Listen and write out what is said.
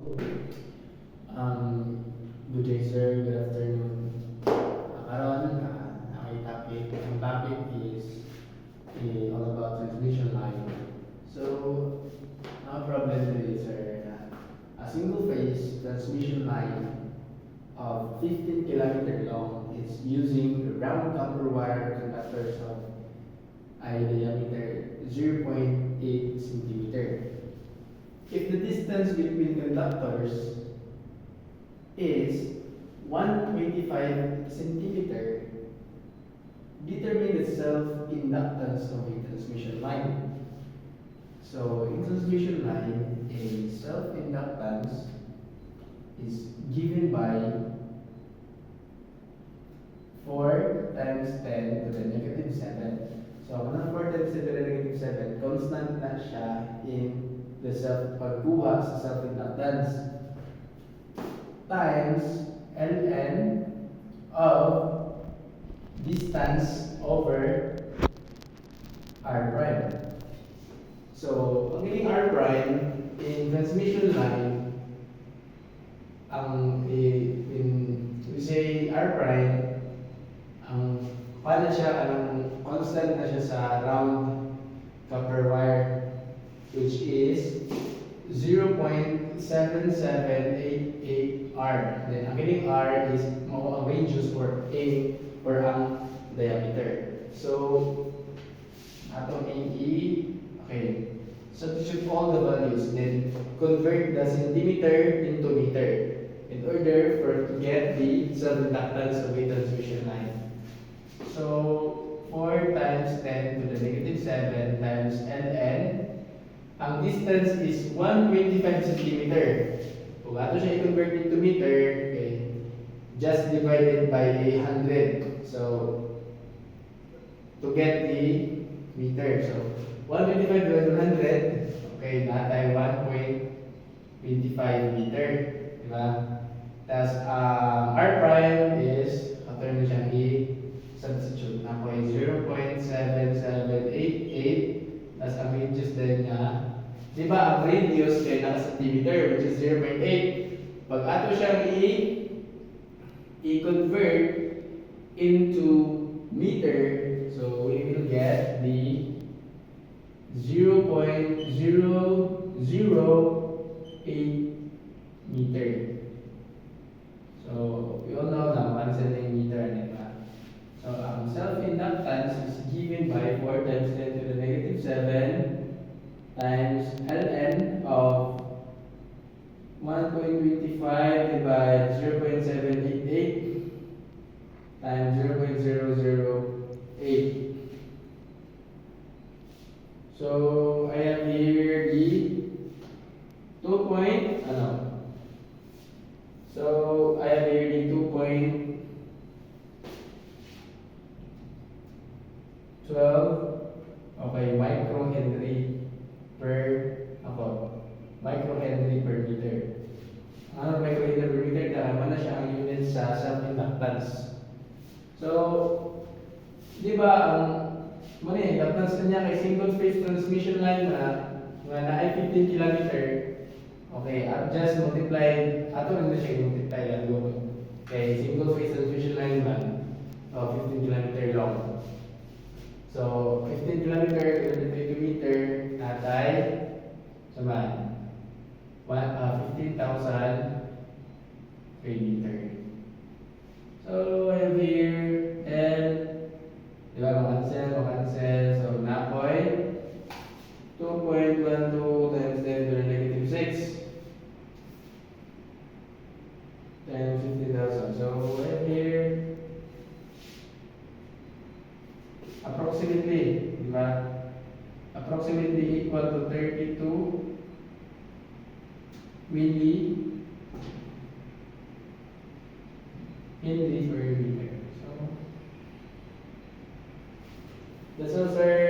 Good day, sir. Good afternoon. Karon, ang topic is all about transmission line. So, ang problem today, sir, a single phase transmission line of 15 kilometer long is using round copper wire conductors of a diameter 0.8 centimeter. If the distance between conductors is 125 centimeter, determine the self-inductance of a transmission line. So, in transmission line, a self-inductance is given by 4 times 10 to the negative 7. So, kung ang 4 times 10 to the negative 7, constant na siya in the pagkuha sa self-inductance times ln of distance over r prime. So, ang gining r prime in transmission line, we say r prime, paano siya, constant na siya sa round copper wire, which is 0.7788R. Then, ang kining R is ang radius or A or ang diameter. So, atong AE, okay. Substitute all the values, then convert the centimeter into meter in order to get the self-inductance of a transmission line. So, 4 times 10 to the negative 7 times ln. Ang distance is 125 cm. Kung ato siya i-convert into meter, okay, just divided by 100. So, to get the meter. So, 125 divided by 100, okay, natay 1.25 meter. Diba? Tapos, R prime is, after na siyang i-substitute. Ako ay 0.7788. Tapos ang radius din niya, di ba ang radius ay naka-centimeter, which is 0.8. Pag ato siyang i-convert into meter, so we will get the 0.008 meter. So, we all know na cancel na yung meter, di ba? So, ang self-inductance is given by 4 times 10 to the negative 7 times ln of 1.25 divided 0.788 times 0.008. So, I have here the 2 point, So, I have here the 2.12, okay, microhenry per meter. Ano microhenry per meter? Tama na siya ang unit sa self-inductance. So, di ba inductance niya kay single phase transmission line na ay 15 kilometer. Okay, just multiply, ato na siya multiply lang kay single phase transmission line man, 15 kilometer long. So, 15 kilometer divided by 2 meter, natay, saman, 15,000 per meter. So, I have here, L, di ba, makancel, so, napoy, 2.12 times 10 to the negative 6, times 15,000. So, I have here, approximately, di ba? Approximately equal to 32 Henry per meter. So, that's all, sir.